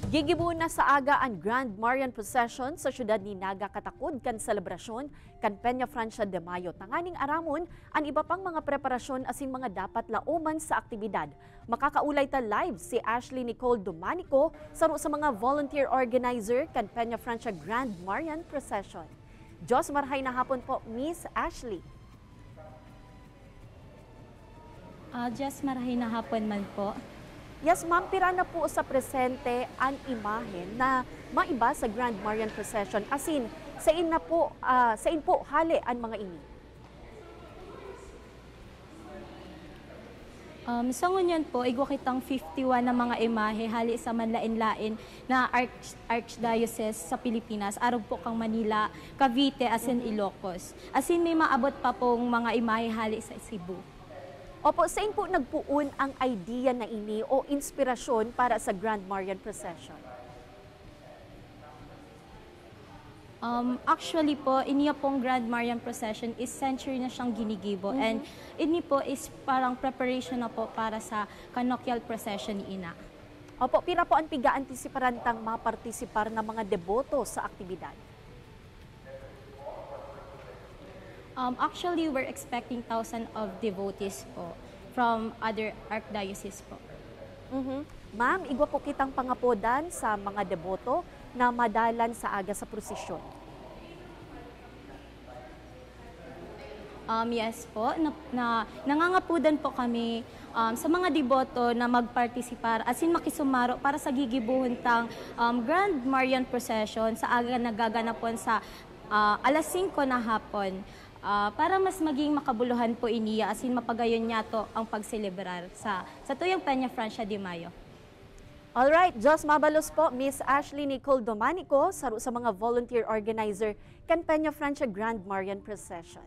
Gigibo na sa aga ang Grand Marian Procession sa syudad ni Naga Katakod kan selebrasyon kan Peña Francia de Mayo. Tanganing aramon ang iba pang mga preparasyon asin mga dapat lauman sa aktibidad. Makakaulay ta live si Ashley Nicole Domanico saro sa mga volunteer organizer kan Peña Francia Grand Marian Procession. Diyos marhay na hapon po, Miss Ashley. Just marhay na hapon man po. Yes, ma'am, pira na po sa presente ang imahen na maiba sa Grand Marian Procession. Asin, sain po hali ang mga ini. Sa ngunyan po, igwa kitang 51 na mga imahe hali sa manlain-lain na Archdiocese sa Pilipinas. Arog po kang Manila, Cavite, asin Ilocos. Asin may maabot pa pong mga imahe hali sa Cebu. Opo, saan po nagpuun ang idea na ini o inspirasyon para sa Grand Marian Procession? Actually po, iniya pong Grand Marian Procession is century na siyang ginigibo. And ini po is parang preparation na po para sa Canoquial Procession ni Ina. Opo, pira po ang piga-antisiparan tang mapartisipar na mga deboto sa aktibidad? Actually, we're expecting thousands of devotees po from other archdioceses po. Ma'am, igwa po kitang pangapodan sa mga deboto na madalan sa aga sa prosesyon. Yes po, nangangapudan po kami sa mga deboto na magpartisipar asin makisumaro para sa gigibuhon tang Grand Marian Procession sa aga nagaganapon sa alas 5 na hapon. Para mas maging makabuluhan po iniya asin mapagayon niya to ang pagselebrar sa tuyang Peña Francia de Mayo. Alright, Diyos mabalos po, Miss Ashley Nicole Domanico, saro sa mga volunteer organizer kan Peña Francia Grand Marian Procession.